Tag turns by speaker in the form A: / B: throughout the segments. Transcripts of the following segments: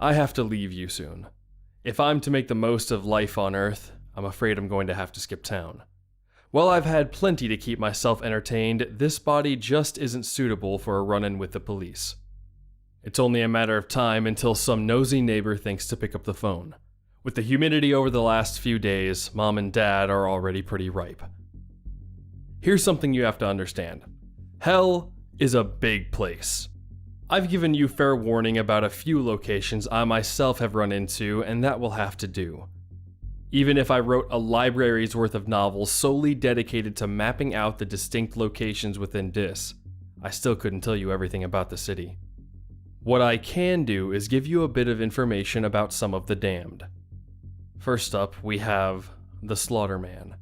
A: I have to leave you soon. If I'm to make the most of life on Earth, I'm afraid I'm going to have to skip town. While I've had plenty to keep myself entertained, this body just isn't suitable for a run-in with the police. It's only a matter of time until some nosy neighbor thinks to pick up the phone. With the humidity over the last few days, Mom and Dad are already pretty ripe. Here's something you have to understand. Hell is a big place. I've given you fair warning about a few locations I myself have run into, and that will have to do. Even if I wrote a library's worth of novels solely dedicated to mapping out the distinct locations within Dis, I still couldn't tell you everything about the city. What I can do is give you a bit of information about some of the damned. First up, we have the Slaughterman.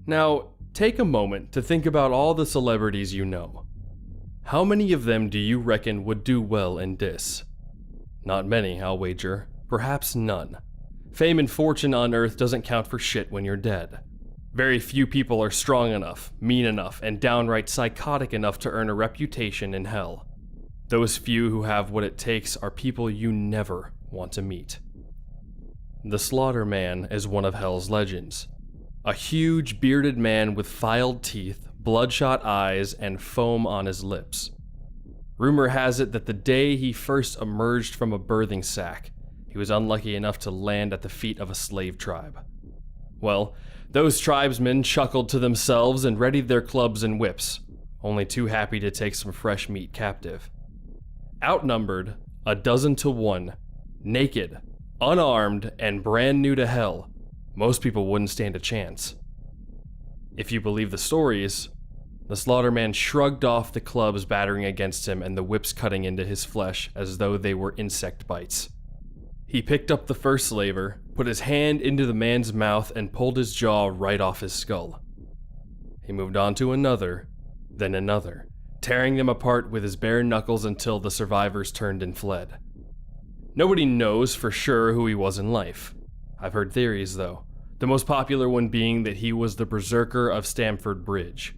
A: Now, take a moment to think about all the celebrities you know. How many of them do you reckon would do well in Dis? Not many, I'll wager. Perhaps none. Fame and fortune on Earth doesn't count for shit when you're dead. Very few people are strong enough, mean enough, and downright psychotic enough to earn a reputation in hell. Those few who have what it takes are people you never want to meet. The Slaughterman is one of Hell's legends. A huge, bearded man with filed teeth, bloodshot eyes, and foam on his lips. Rumor has it that the day he first emerged from a birthing sack, he was unlucky enough to land at the feet of a slave tribe. Well, those tribesmen chuckled to themselves and readied their clubs and whips, only too happy to take some fresh meat captive. Outnumbered, 12 to 1, naked, unarmed, and brand new to hell, most people wouldn't stand a chance. If you believe the stories, the Slaughterman shrugged off the clubs battering against him and the whips cutting into his flesh as though they were insect bites. He picked up the first slaver, put his hand into the man's mouth, and pulled his jaw right off his skull. He moved on to another, then another, tearing them apart with his bare knuckles until the survivors turned and fled. Nobody knows for sure who he was in life. I've heard theories, though, the most popular one being that he was the Berserker of Stamford Bridge.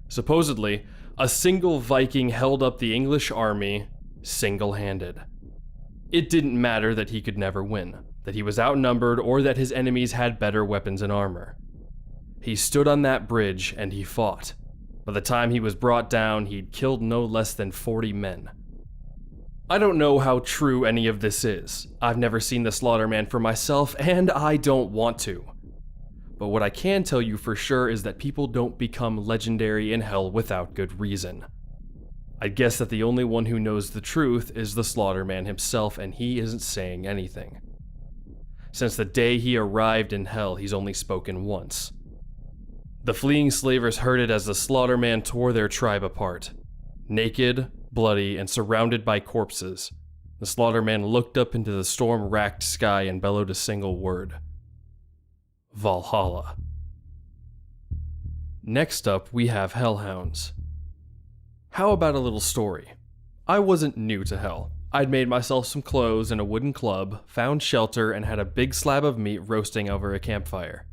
A: Supposedly, a single Viking held up the English army single-handed. It didn't matter that he could never win, that he was outnumbered, or that his enemies had better weapons and armor. He stood on that bridge and he fought. By the time he was brought down, he'd killed no less than 40 men. I don't know how true any of this is. I've never seen the Slaughterman for myself, and I don't want to. But what I can tell you for sure is that people don't become legendary in hell without good reason. I'd guess that the only one who knows the truth is the Slaughterman himself, and he isn't saying anything. Since the day he arrived in hell, he's only spoken once. The fleeing slavers heard it as the Slaughterman tore their tribe apart. Naked, bloody, and surrounded by corpses, the Slaughterman looked up into the storm-racked sky and bellowed a single word. Valhalla. Next up, we have Hellhounds. How about a little story? I wasn't new to hell. I'd made myself some clothes in a wooden club, found shelter, and had a big slab of meat roasting over a campfire.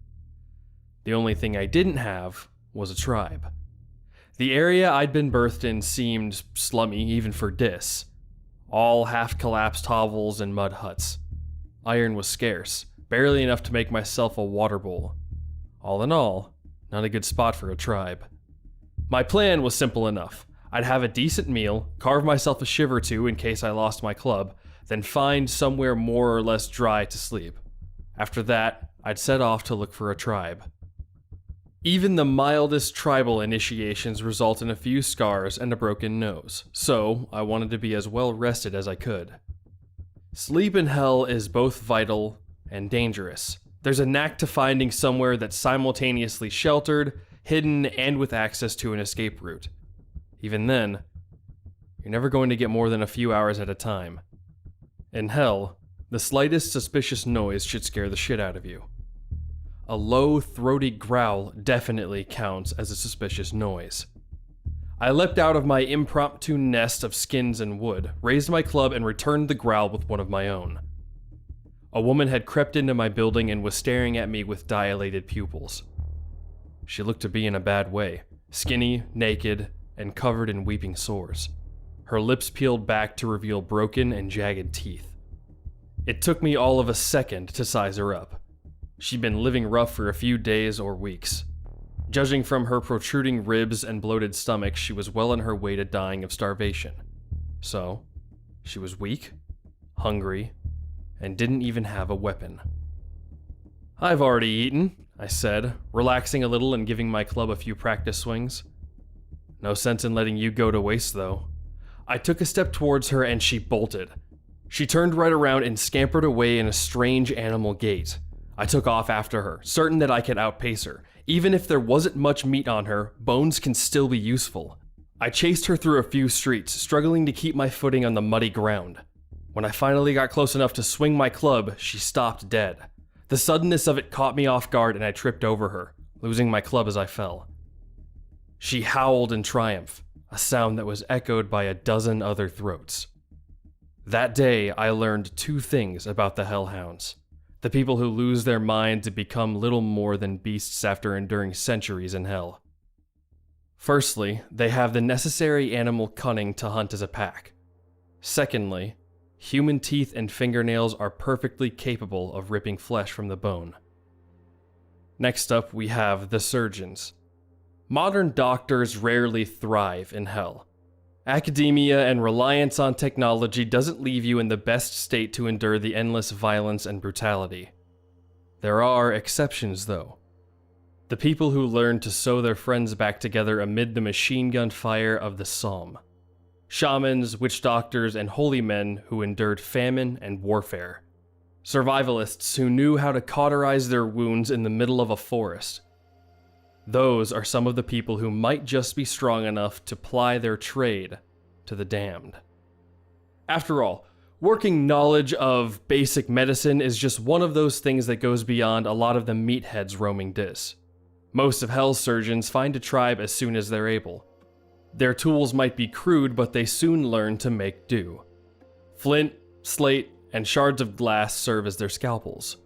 A: The only thing I didn't have was a tribe. The area I'd been birthed in seemed slummy even for Dis. All half-collapsed hovels and mud huts. Iron was scarce, barely enough to make myself a water bowl. All in all, not a good spot for a tribe. My plan was simple enough. I'd have a decent meal, carve myself a shiv or two in case I lost my club, then find somewhere more or less dry to sleep. After that, I'd set off to look for a tribe. Even the mildest tribal initiations result in a few scars and a broken nose, so I wanted to be as well rested as I could. Sleep in hell is both vital and dangerous. There's a knack to finding somewhere that's simultaneously sheltered, hidden, and with access to an escape route. Even then, you're never going to get more than a few hours at a time. In hell, the slightest suspicious noise should scare the shit out of you. A low, throaty growl definitely counts as a suspicious noise. I leapt out of my impromptu nest of skins and wood, raised my club, and returned the growl with one of my own. A woman had crept into my building and was staring at me with dilated pupils. She looked to be in a bad way, skinny, naked, and covered in weeping sores. her lips peeled back to reveal broken and jagged teeth. It took me all of a second to size her up. She'd been living rough for a few days or weeks. Judging from her protruding ribs and bloated stomach, she was well on her way to dying of starvation. So, she was weak, hungry, and didn't even have a weapon. "I've already eaten," I said, relaxing a little and giving my club a few practice swings. "No sense in letting you go to waste, though." I took a step towards her and she bolted. She turned right around and scampered away in a strange animal gait. I took off after her, certain that I could outpace her. Even if there wasn't much meat on her, bones can still be useful. I chased her through a few streets, struggling to keep my footing on the muddy ground. When I finally got close enough to swing my club, she stopped dead. The suddenness of it caught me off guard and I tripped over her, losing my club as I fell. She howled in triumph, a sound that was echoed by a dozen other throats. That day, I learned two things about the Hellhounds. The people who lose their mind to become little more than beasts after enduring centuries in hell. Firstly, they have the necessary animal cunning to hunt as a pack. Secondly, human teeth and fingernails are perfectly capable of ripping flesh from the bone. Next up, we have the surgeons. Modern doctors rarely thrive in hell. Academia and reliance on technology doesn't leave you in the best state to endure the endless violence and brutality. There are exceptions, though. The people who learn to sew their friends back together amid the machine gun fire of the Psalm. Shamans, witch doctors, and holy men who endured famine and warfare. Survivalists who knew how to cauterize their wounds in the middle of a forest. Those are some of the people who might just be strong enough to ply their trade to the damned. After all, working knowledge of basic medicine is just one of those things that goes beyond a lot of the meatheads roaming Dis. Most of Hell's surgeons find a tribe as soon as they're able. Their tools might be crude, but they soon learn to make do. Flint, slate, and shards of glass serve as their scalpels.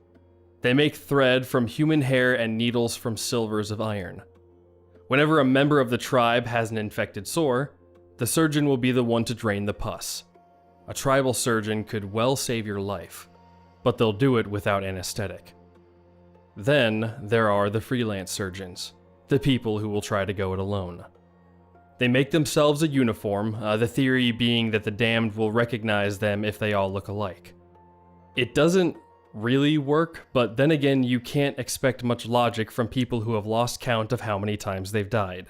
A: They make thread from human hair and needles from silvers of iron. Whenever a member of the tribe has an infected sore, the surgeon will be the one to drain the pus. A tribal surgeon could well save your life, but they'll do it without anesthetic. Then there are the freelance surgeons, the people who will try to go it alone. They make themselves a uniform, the theory being that the damned will recognize them if they all look alike. It doesn't really work, but then again, you can't expect much logic from people who have lost count of how many times they've died.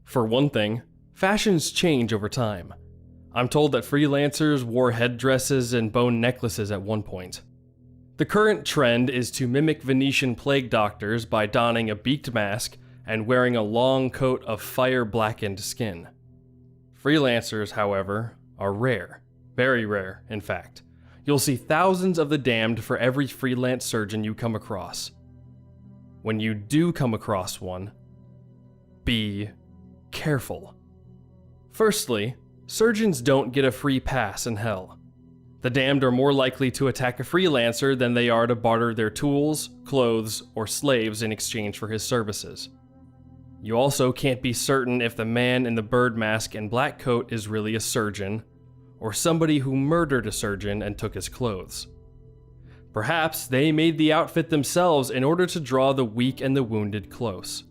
A: For one thing, fashions change over time. I'm told that freelancers wore headdresses and bone necklaces at one point. The current trend is to mimic Venetian plague doctors by donning a beaked mask and wearing a long coat of fire-blackened skin. Freelancers, however, are rare. Very rare, in fact. You'll see thousands of the damned for every freelance surgeon you come across. When you do come across one, be careful. Firstly, surgeons don't get a free pass in hell. The damned are more likely to attack a freelancer than they are to barter their tools, clothes, or slaves in exchange for his services. You also can't be certain if the man in the bird mask and black coat is really a surgeon, or somebody who murdered a surgeon and took his clothes. Perhaps they made the outfit themselves in order to draw the weak and the wounded close.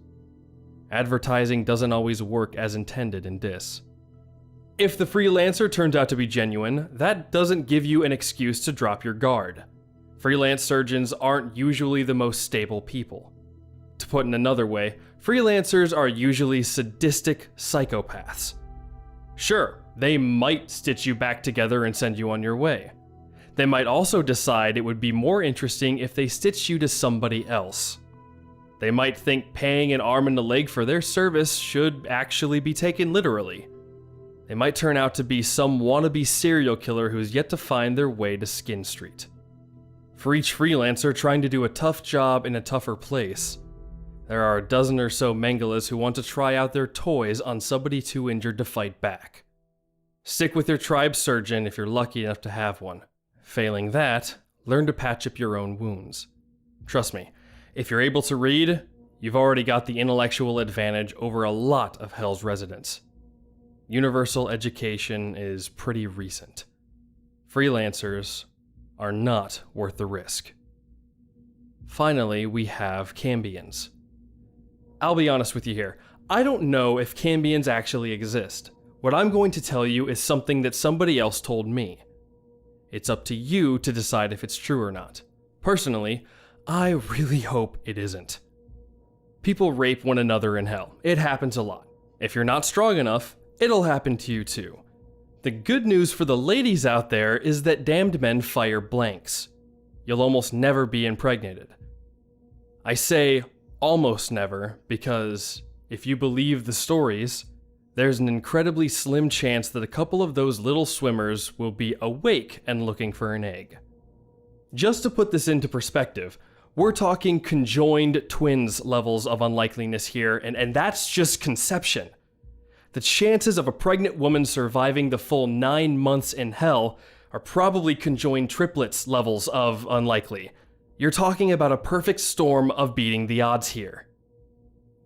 A: Advertising doesn't always work as intended in Dis. If the freelancer turns out to be genuine, that doesn't give you an excuse to drop your guard. Freelance surgeons aren't usually the most stable people. To put in another way, freelancers are usually sadistic psychopaths. Sure, they might stitch you back together and send you on your way. They might also decide it would be more interesting if they stitched you to somebody else. They might think paying an arm and a leg for their service should actually be taken literally. They might turn out to be some wannabe serial killer who's yet to find their way to Skin Street. For each freelancer trying to do a tough job in a tougher place, there are a dozen or so Mengelas who want to try out their toys on somebody too injured to fight back. Stick with your tribe surgeon if you're lucky enough to have one. Failing that, learn to patch up your own wounds. Trust me, if you're able to read, you've already got the intellectual advantage over a lot of Hell's residents. universal education is pretty recent. Freelancers are not worth the risk. Finally, we have Cambions. I'll be honest with you here. I don't know if Cambions actually exist. What I'm going to tell you is something that somebody else told me. It's up to you to decide if it's true or not. Personally, I really hope it isn't. People rape one another in hell. It happens a lot. If you're not strong enough, it'll happen to you too. The good news for the ladies out there is that damned men fire blanks. You'll almost never be impregnated. I say almost never because, if you believe the stories, there's an incredibly slim chance that a couple of those little swimmers will be awake and looking for an egg. Just to put this into perspective, we're talking conjoined twins levels of unlikeliness here, and that's just conception. The chances of a pregnant woman surviving the full 9 months in hell are probably conjoined triplets levels of unlikely. You're talking about a perfect storm of beating the odds here.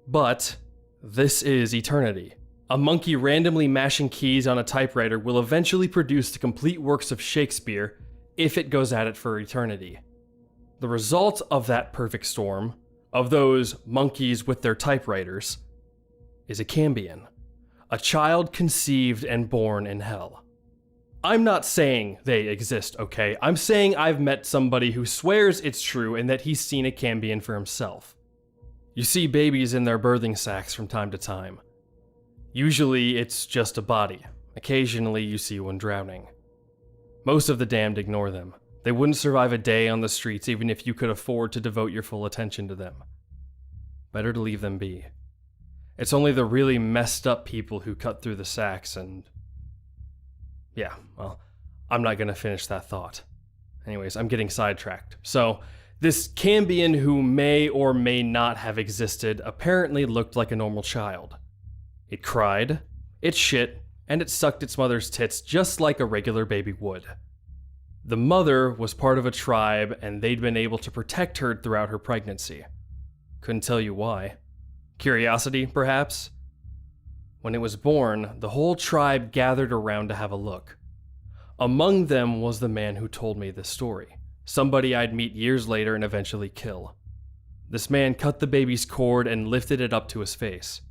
A: But this is eternity. A monkey randomly mashing keys on a typewriter will eventually produce the complete works of Shakespeare if it goes at it for eternity. The result of that perfect storm, of those monkeys with their typewriters, is a Cambion, a child conceived and born in hell. I'm not saying they exist, okay? I'm saying I've met somebody who swears it's true and that he's seen a Cambion for himself. You see babies in their birthing sacs from time to time. Usually it's just a body. Occasionally you see one drowning. Most of the damned ignore them. They wouldn't survive a day on the streets even if you could afford to devote your full attention to them. Better to leave them be. It's only the really messed up people who cut through the sacks and... Yeah, well, I'm not gonna finish that thought. Anyways, I'm getting sidetracked. So, this Cambion who may or may not have existed apparently looked like a normal child. It cried, it shit, and it sucked its mother's tits just like a regular baby would. The mother was part of a tribe and they'd been able to protect her throughout her pregnancy. Couldn't tell you why. Curiosity, perhaps? When it was born, the whole tribe gathered around to have a look. Among them was the man who told me this story, somebody I'd meet years later and eventually kill. This man cut the baby's cord and lifted it up to his face.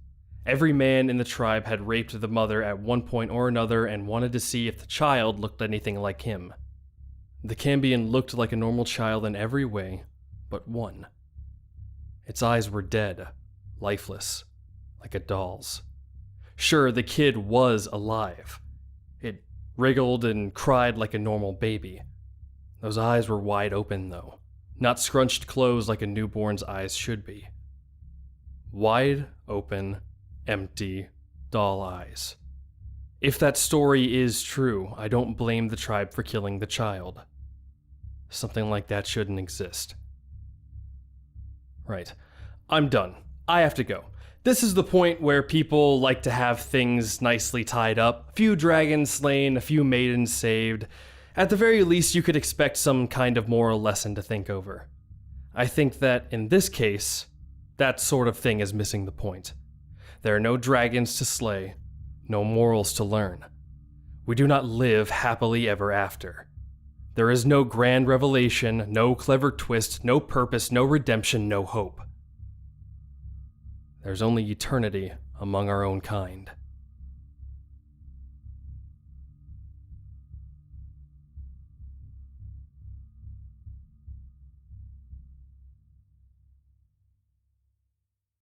A: Every man in the tribe had raped the mother at one point or another and wanted to see if the child looked anything like him. The Cambion looked like a normal child in every way, but one. Its eyes were dead, lifeless, like a doll's. Sure, the kid was alive. It wriggled and cried like a normal baby. Those eyes were wide open, though, not scrunched closed like a newborn's eyes should be. Wide open, empty, doll eyes. If that story is true, I don't blame the tribe for killing the child. Something like that shouldn't exist. Right. I'm done. I have to go. This is the point where people like to have things nicely tied up. A few dragons slain, a few maidens saved. At the very least, you could expect some kind of moral lesson to think over. I think that, in this case, that sort of thing is missing the point. There are no dragons to slay, no morals to learn. We do not live happily ever after. There is no grand revelation, no clever twist, no purpose, no redemption, no hope. There's only eternity among our own kind.